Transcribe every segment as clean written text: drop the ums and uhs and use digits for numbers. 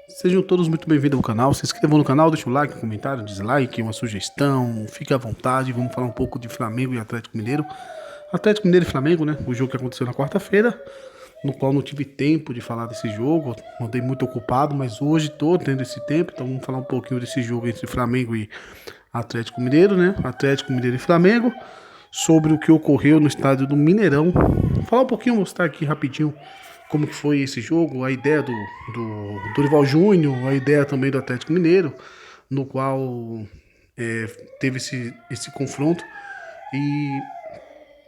Sejam todos muito bem-vindos ao canal. Se inscrevam no canal, deixa o like, um comentário, dislike, uma sugestão. Fique à vontade. Vamos falar um pouco de Flamengo e Atlético Mineiro. Atlético Mineiro e Flamengo, né? O jogo que aconteceu na quarta-feira, no qual não tive tempo de falar desse jogo. Andei muito ocupado, mas hoje estou tendo esse tempo. Então vamos falar um pouquinho desse jogo entre Flamengo e Atlético Mineiro, né? Atlético Mineiro e Flamengo. Sobre o que ocorreu no estádio do Mineirão. Falar um pouquinho, mostrar aqui rapidinho como que foi esse jogo, a ideia do Dorival Júnior, a ideia também do Atlético Mineiro, no qual é, teve esse confronto e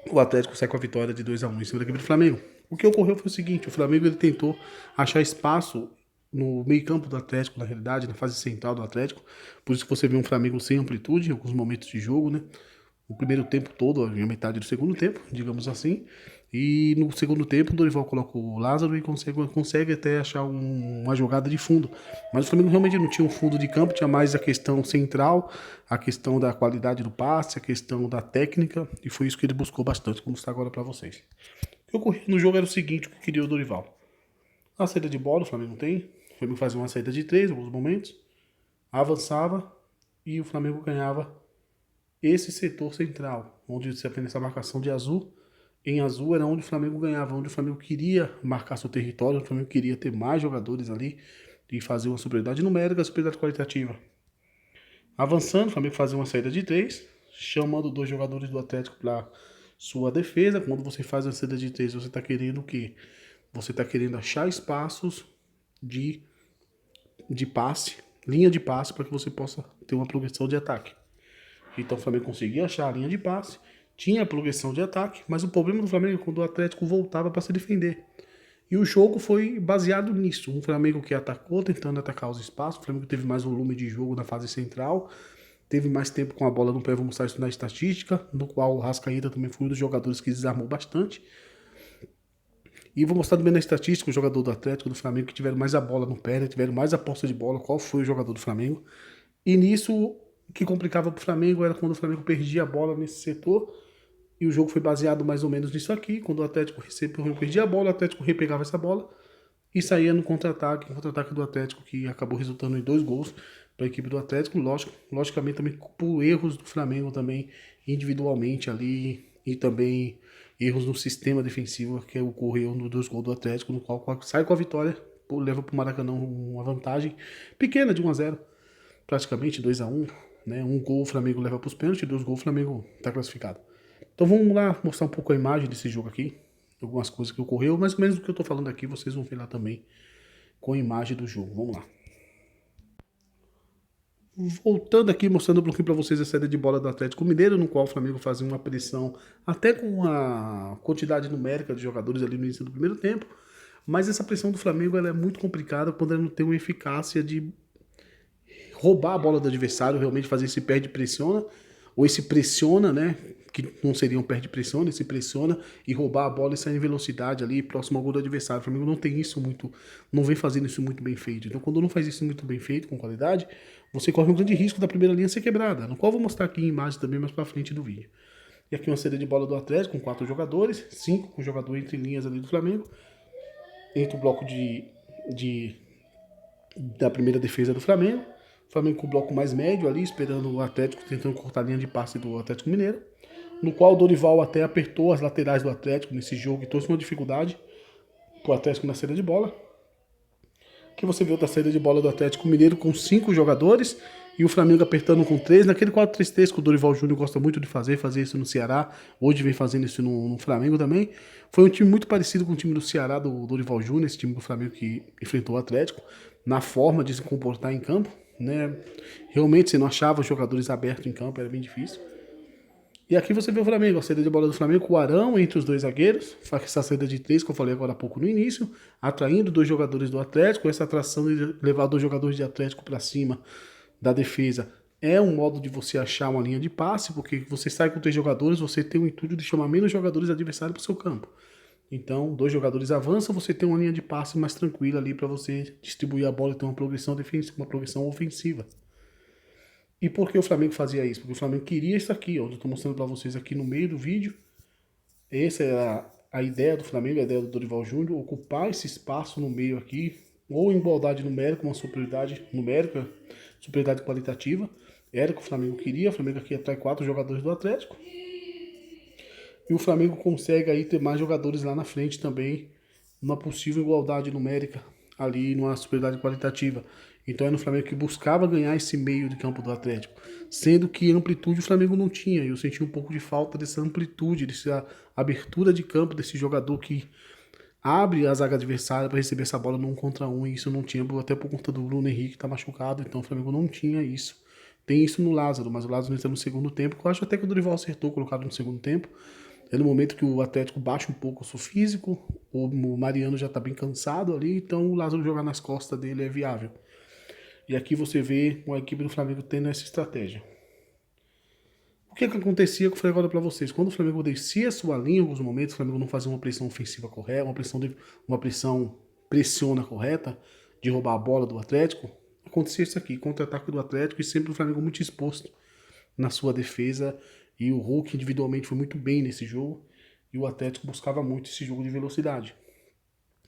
o Atlético sai com a vitória de 2-1 em cima da equipe do Flamengo. O que ocorreu foi o seguinte, o Flamengo ele tentou achar espaço no meio campo do Atlético, na realidade, na fase central do Atlético, por isso que você vê um Flamengo sem amplitude em alguns momentos de jogo, né? O primeiro tempo todo, a metade do segundo tempo, digamos assim. E no segundo tempo, o Dorival coloca o Lázaro e consegue até achar uma jogada de fundo. Mas o Flamengo realmente não tinha um fundo de campo, tinha mais a questão central, a questão da qualidade do passe, a questão da técnica, e foi isso que ele buscou bastante, como está agora para vocês. O que ocorreu no jogo era o seguinte, o que queria o Dorival. A saída de bola, o Flamengo tem, o Flamengo fazia uma saída de 3 em alguns momentos, avançava e o Flamengo ganhava esse setor central, onde você apenas essa marcação de azul, em azul era onde o Flamengo ganhava, onde o Flamengo queria marcar seu território, onde o Flamengo queria ter mais jogadores ali e fazer uma superioridade numérica, superioridade qualitativa. Avançando, o Flamengo fazia uma saída de 3, chamando dois jogadores do Atlético para sua defesa. Quando você faz a saída de 3, você está querendo o quê? Você está querendo achar espaços de, de passe, linha de passe, para que você possa ter uma progressão de ataque. Então o Flamengo conseguia achar a linha de passe, tinha a progressão de ataque, mas o problema do Flamengo é quando o Atlético voltava para se defender. E o jogo foi baseado nisso. Um Flamengo que atacou, tentando atacar os espaços. O Flamengo teve mais volume de jogo na fase central, teve mais tempo com a bola no pé. Vou mostrar isso na estatística, no qual o Rascaíta também foi um dos jogadores que desarmou bastante. E vou mostrar também na estatística o jogador do Atlético, do Flamengo, que tiveram mais a bola no pé, né, tiveram mais a posse de bola, qual foi o jogador do Flamengo. E nisso, o que complicava para o Flamengo era quando o Flamengo perdia a bola nesse setor. E o jogo foi baseado mais ou menos nisso aqui. Quando o Atlético perdia a bola, o Atlético repegava essa bola e saía no contra-ataque. Contra-ataque do Atlético que acabou resultando em 2 gols para a equipe do Atlético. Logicamente também por erros do Flamengo também individualmente ali e também erros no sistema defensivo que ocorreu nos 2 gols do Atlético, no qual sai com a vitória, leva para o Maracanã uma vantagem pequena de 1-0, praticamente 2-1, né? Um gol o Flamengo leva para os pênaltis, 2 gols o Flamengo está classificado. Então vamos lá mostrar um pouco a imagem desse jogo aqui, algumas coisas que ocorreu, mais ou menos o que eu estou falando aqui, vocês vão ver lá também com a imagem do jogo. Vamos lá. Voltando aqui, mostrando um pouquinho para vocês a saída de bola do Atlético Mineiro, no qual o Flamengo fazia uma pressão até com uma quantidade numérica de jogadores ali no início do primeiro tempo, mas essa pressão do Flamengo ela é muito complicada quando ela não tem uma eficácia de roubar a bola do adversário, realmente fazer esse perde-pressiona, ou esse pressiona, né? Que não seria um perde-pressiona, esse pressiona e roubar a bola e sair em velocidade ali próximo ao gol do adversário. O Flamengo não tem isso muito, não vem fazendo isso muito bem feito. Então, quando não faz isso muito bem feito, com qualidade, você corre um grande risco da primeira linha ser quebrada, no qual eu vou mostrar aqui em imagem também mais pra frente do vídeo. E aqui uma saída de bola do Atlético com 4 jogadores, 5 com o jogador entre linhas ali do Flamengo, entre o bloco de da primeira defesa do Flamengo. O Flamengo com o bloco mais médio ali, esperando o Atlético, tentando cortar a linha de passe do Atlético Mineiro, no qual o Dorival até apertou as laterais do Atlético nesse jogo e trouxe uma dificuldade para o Atlético na saída de bola. Aqui você vê outra saída de bola do Atlético Mineiro com 5 jogadores e o Flamengo apertando com 3, naquele 4-3-3 que o Dorival Júnior gosta muito de fazer isso no Ceará, hoje vem fazendo isso no Flamengo também. Foi um time muito parecido com o time do Ceará, do Dorival Júnior, esse time do Flamengo que enfrentou o Atlético, na forma de se comportar em campo, né? Realmente você não achava jogadores abertos em campo, era bem difícil. E aqui você vê o Flamengo, a saída de bola do Flamengo com o Arão entre os dois zagueiros, faz essa saída de 3 que eu falei agora há pouco no início, atraindo 2 jogadores do Atlético, essa atração de levar 2 jogadores de Atlético para cima da defesa é um modo de você achar uma linha de passe, porque você sai com 3 jogadores, você tem o intuito de chamar menos jogadores adversários para o seu campo. Então, 2 jogadores avançam, você tem uma linha de passe mais tranquila ali para você distribuir a bola e ter uma progressão defensiva, uma progressão ofensiva. E por que o Flamengo fazia isso? Porque o Flamengo queria isso aqui, ó, eu estou mostrando para vocês aqui no meio do vídeo. Essa é a ideia do Flamengo, a ideia do Dorival Júnior, ocupar esse espaço no meio aqui, ou igualdade numérica, uma superioridade numérica, superioridade qualitativa. Era o que o Flamengo queria. O Flamengo aqui atrai 4 jogadores do Atlético. E o Flamengo consegue aí ter mais jogadores lá na frente também, numa possível igualdade numérica, ali numa superioridade qualitativa. Então é no Flamengo que buscava ganhar esse meio de campo do Atlético. Sendo que amplitude o Flamengo não tinha. E eu senti um pouco de falta dessa amplitude, dessa abertura de campo desse jogador que abre a zaga adversária para receber essa bola no 1 contra 1. E isso não tinha, até por conta do Bruno Henrique que tá machucado. Então o Flamengo não tinha isso. Tem isso no Lázaro, mas o Lázaro entra no segundo tempo. Eu acho até que o Dorival acertou colocado no segundo tempo. É no momento que o Atlético baixa um pouco o seu físico, o Mariano já está bem cansado ali, então o Lázaro jogar nas costas dele é viável. E aqui você vê uma equipe do Flamengo tendo essa estratégia. O que acontecia que eu falei agora para vocês? Quando o Flamengo descia a sua linha, em alguns momentos, o Flamengo não fazia uma pressão ofensiva correta, uma pressão pressiona correta, de roubar a bola do Atlético, acontecia isso aqui, contra-ataque do Atlético e sempre o Flamengo muito exposto na sua defesa. E o Hulk individualmente foi muito bem nesse jogo. E o Atlético buscava muito esse jogo de velocidade.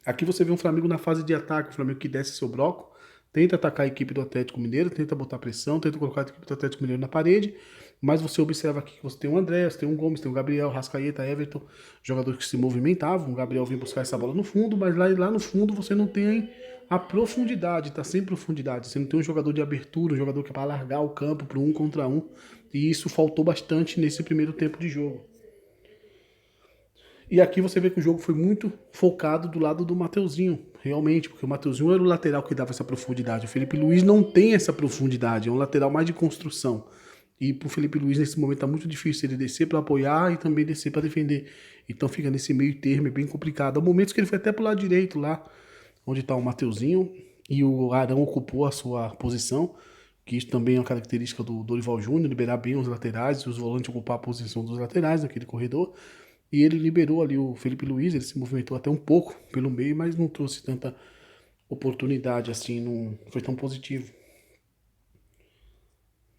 Aqui você vê um Flamengo na fase de ataque, o Flamengo que desce seu bloco, tenta atacar a equipe do Atlético Mineiro, tenta botar pressão, tenta colocar a equipe do Atlético Mineiro na parede, mas você observa aqui que você tem o André, você tem o Gomes, tem o Gabriel, Rascaeta, Everton, jogadores que se movimentavam. O Gabriel vem buscar essa bola no fundo, mas lá no fundo você não tem a profundidade, tá sem profundidade. Você não tem um jogador de abertura, um jogador que é para alargar o campo para 1 contra 1, e isso faltou bastante nesse primeiro tempo de jogo. E aqui você vê que o jogo foi muito focado do lado do Mateuzinho, realmente, porque o Mateuzinho era o lateral que dava essa profundidade. O Felipe Luiz não tem essa profundidade, é um lateral mais de construção. E pro Felipe Luiz nesse momento tá muito difícil ele descer para apoiar e também descer para defender. Então fica nesse meio termo, é bem complicado. Há momentos que ele foi até pro lado direito lá, onde tá o Mateuzinho, e o Arão ocupou a sua posição, que isso também é uma característica do Dorival Júnior, liberar bem os laterais e os volantes ocupar a posição dos laterais naquele corredor. E ele liberou ali o Felipe Luiz, ele se movimentou até um pouco pelo meio, mas não trouxe tanta oportunidade assim, não foi tão positivo.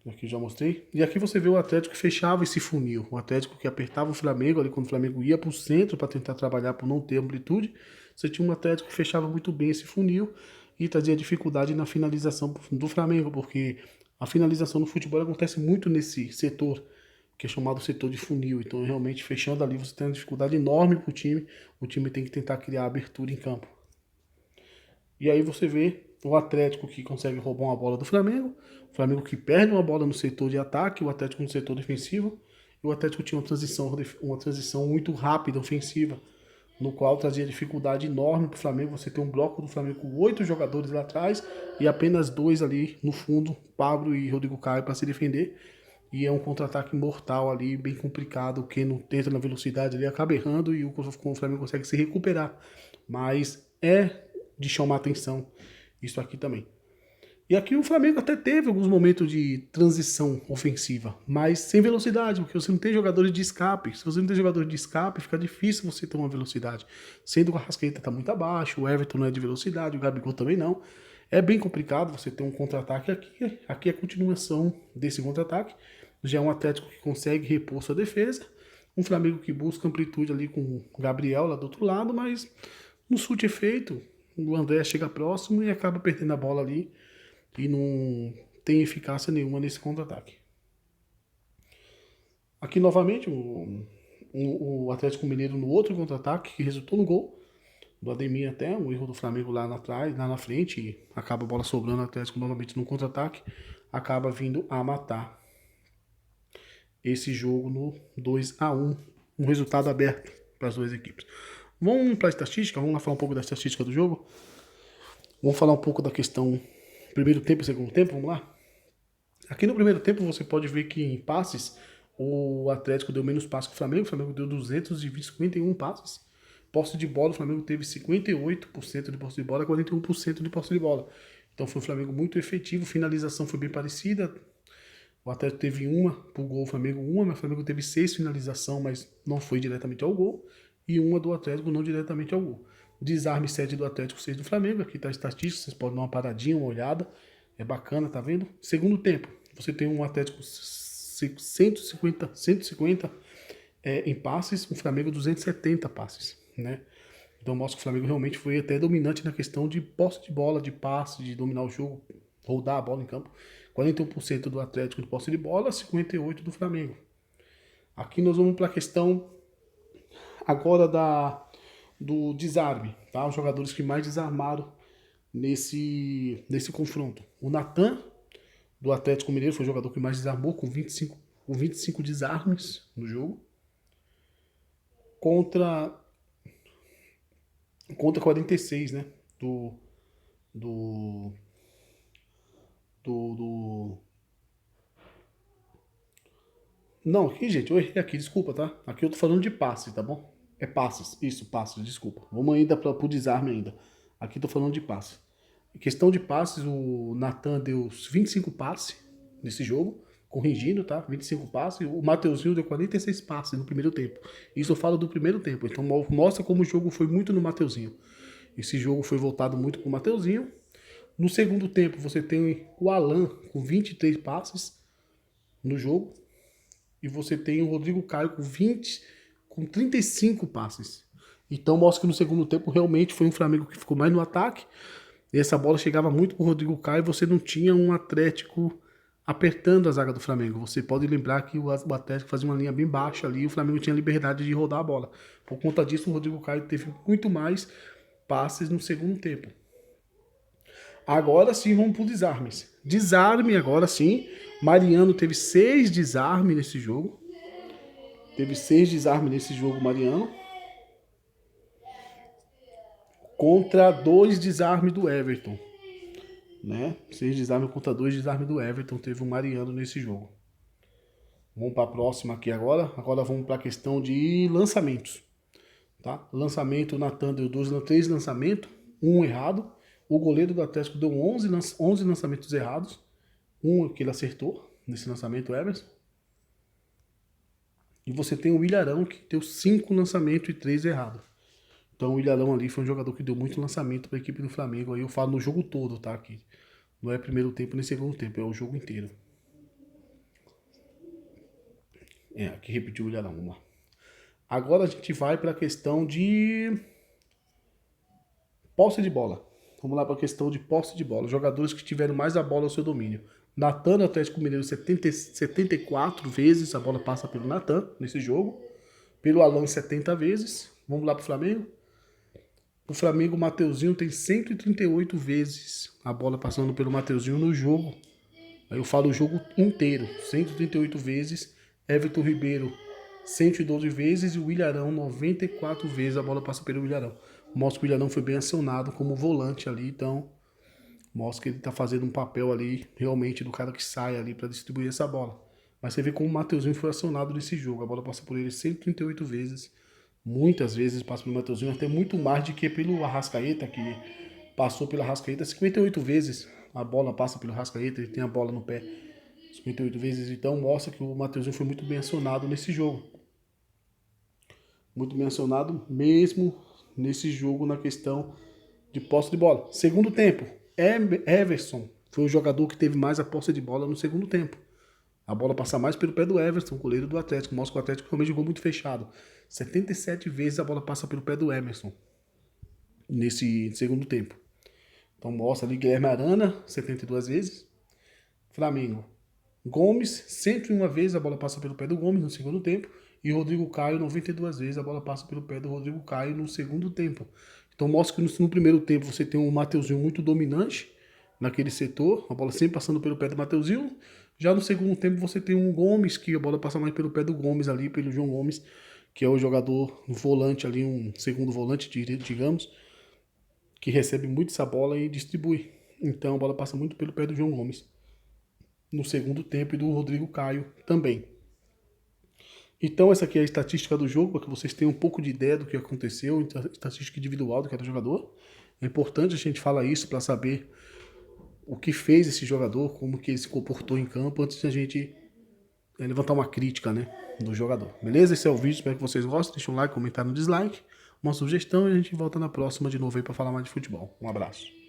Aqui já mostrei. E aqui você vê o Atlético que fechava esse funil. O Atlético que apertava o Flamengo ali quando o Flamengo ia para o centro para tentar trabalhar por não ter amplitude. Você tinha um Atlético que fechava muito bem esse funil e trazia dificuldade na finalização do Flamengo, porque a finalização no futebol acontece muito nesse setor, que é chamado setor de funil. Então, realmente, fechando ali, você tem uma dificuldade enorme para o time. O time tem que tentar criar abertura em campo. E aí você vê o Atlético que consegue roubar uma bola do Flamengo, o Flamengo que perde uma bola no setor de ataque, o Atlético no setor defensivo, e o Atlético tinha uma transição muito rápida, ofensiva, no qual trazia dificuldade enorme para o Flamengo. Você tem um bloco do Flamengo com 8 jogadores lá atrás e apenas 2 ali no fundo, Pablo e Rodrigo Caio, para se defender. E é um contra-ataque mortal ali, bem complicado. Quem não tenta na velocidade ali acaba errando e o Flamengo consegue se recuperar. Mas é de chamar atenção isso aqui também. E aqui o Flamengo até teve alguns momentos de transição ofensiva, mas sem velocidade, porque você não tem jogadores de escape. Se você não tem jogadores de escape, fica difícil você ter uma velocidade. Sendo que o Arrascaeta está muito abaixo, o Everton não é de velocidade, o Gabigol também não. É bem complicado você ter um contra-ataque aqui. Aqui é a continuação desse contra-ataque. Já é um Atlético que consegue repor sua defesa. Um Flamengo que busca amplitude ali com o Gabriel lá do outro lado, mas no chute é feito. O André chega próximo e acaba perdendo a bola ali e não tem eficácia nenhuma nesse contra-ataque. Aqui novamente o Atlético Mineiro no outro contra-ataque que resultou no gol do Ademir, até um erro do Flamengo lá na frente, e acaba a bola sobrando, o Atlético novamente no contra-ataque acaba vindo a matar esse jogo no 2-1, um resultado aberto para as duas equipes. Vamos para a estatística, vamos lá falar um pouco da estatística do jogo. Vamos falar um pouco da questão primeiro tempo e segundo tempo, vamos lá? Aqui no primeiro tempo você pode ver que em passes o Atlético deu menos passes que o Flamengo deu 251 passes. Posse de bola, o Flamengo teve 58% de posse de bola, 41% de posse de bola. Então foi um Flamengo muito efetivo, finalização foi bem parecida. O Atlético teve uma pro gol, o Flamengo uma, mas o Flamengo teve 6 finalização, mas não foi diretamente ao gol. E uma do Atlético não diretamente ao gol. Desarme 7 do Atlético, 6 do Flamengo. Aqui tá a estatística, vocês podem dar uma paradinha, uma olhada. É bacana, tá vendo? Segundo tempo, você tem um Atlético 150 em passes, um Flamengo 270 passes, né? Então mostra que o Flamengo realmente foi até dominante na questão de posse de bola, de passe, de dominar o jogo, rodar a bola em campo. 41% do Atlético de posse de bola, 58% do Flamengo. Aqui nós vamos para a questão agora do desarme, tá? Os jogadores que mais desarmaram nesse confronto. O Natan, do Atlético Mineiro, foi o jogador que mais desarmou, com 25 desarmes no jogo. Contra 46, né? Não, aqui, gente, eu errei aqui, desculpa, tá? Aqui eu tô falando de passe, tá bom? É passes, isso, passes, desculpa. Vamos ainda pro desarme ainda. Aqui tô falando de passe. Em questão de passes, o Natan deu 25 passes nesse jogo, corrigindo, tá? 25 passes. O Mateuzinho deu 46 passes no primeiro tempo. Isso eu falo do primeiro tempo. Então mostra como o jogo foi muito no Mateuzinho. Esse jogo foi voltado muito pro Mateuzinho. No segundo tempo, você tem o Alan com 23 passes no jogo. E você tem o Rodrigo Caio com 35 passes. Então mostra que no segundo tempo realmente foi um Flamengo que ficou mais no ataque. E essa bola chegava muito pro Rodrigo Caio e você não tinha um Atlético apertando a zaga do Flamengo. Você pode lembrar que o Atlético fazia uma linha bem baixa ali e o Flamengo tinha liberdade de rodar a bola. Por conta disso, o Rodrigo Caio teve muito mais passes no segundo tempo. Agora sim, vamos pro desarmes. Desarme agora sim. Mariano teve 6 desarmes nesse jogo. Teve 6 desarmes nesse jogo, Mariano. Contra 2 desarmes do Everton. Né? 6 desarmes contra 2 desarmes do Everton. Teve o Mariano nesse jogo. Vamos para a próxima aqui agora. Agora vamos para a questão de lançamentos. Tá? Lançamento, o Natan deu 3 lançamentos. Um errado. O goleiro do Atlético deu 11 lançamentos errados. Um que ele acertou nesse lançamento, Everson. E você tem o Ilharão que deu 5 lançamentos e 3 errados. Então o Ilharão ali foi um jogador que deu muito lançamento para a equipe do Flamengo. Aí eu falo no jogo todo, tá? Aqui. Não é primeiro tempo nem segundo tempo, é o jogo inteiro. Aqui repetiu o Ilharão, vamos lá. Agora a gente vai para a questão de posse de bola. Vamos lá para a questão de posse de bola. Jogadores que tiveram mais a bola ao seu domínio. Natan, Atlético Mineiro, 74 vezes a bola passa pelo Natan nesse jogo. Pelo Alan, 70 vezes. Vamos lá para o Flamengo. O Flamengo, o Mateuzinho tem 138 vezes a bola passando pelo Mateuzinho no jogo. Aí eu falo o jogo inteiro. 138 vezes. Everton Ribeiro, 112 vezes. E o Ilharão, 94 vezes a bola passa pelo Ilharão. Mostra que o Ilharão foi bem acionado como volante ali. Então, mostra que ele está fazendo um papel ali, realmente, do cara que sai ali para distribuir essa bola. Mas você vê como o Mateuzinho foi acionado nesse jogo. A bola passa por ele 138 vezes. Muitas vezes passa pelo Mateuzinho, até muito mais do que pelo Arrascaeta, que passou pelo Arrascaeta 58 vezes. A bola passa pelo Arrascaeta, ele tem a bola no pé 58 vezes. Então mostra que o Mateuzinho foi muito bem acionado nesse jogo. Muito bem acionado mesmo nesse jogo na questão de posse de bola. Segundo tempo, Everson foi o jogador que teve mais a posse de bola no segundo tempo. A bola passa mais pelo pé do Everson, goleiro do Atlético. Mostra que o Atlético realmente jogou muito fechado. 77 vezes a bola passa pelo pé do Emerson nesse segundo tempo. Então mostra ali Guilherme Arana, 72 vezes. Flamengo. Gomes, 101 vezes a bola passa pelo pé do Gomes no segundo tempo. E Rodrigo Caio, 92 vezes a bola passa pelo pé do Rodrigo Caio no segundo tempo. Então mostra que no primeiro tempo você tem um Mateuzinho muito dominante naquele setor. A bola sempre passando pelo pé do Mateuzinho. Já no segundo tempo você tem um Gomes, que a bola passa mais pelo pé do Gomes ali, pelo João Gomes, que é o jogador volante ali, um segundo volante, digamos, que recebe muito essa bola e distribui. Então a bola passa muito pelo pé do João Gomes no segundo tempo e do Rodrigo Caio também. Então essa aqui é a estatística do jogo, para que vocês tenham um pouco de ideia do que aconteceu, estatística individual do cada jogador. É importante a gente falar isso para saber o que fez esse jogador, como que ele se comportou em campo, antes de a gente levantar uma crítica, né, do jogador. Beleza? Esse é o vídeo, espero que vocês gostem. Deixa um like, comentário, um dislike, uma sugestão e a gente volta na próxima de novo aí para falar mais de futebol. Um abraço.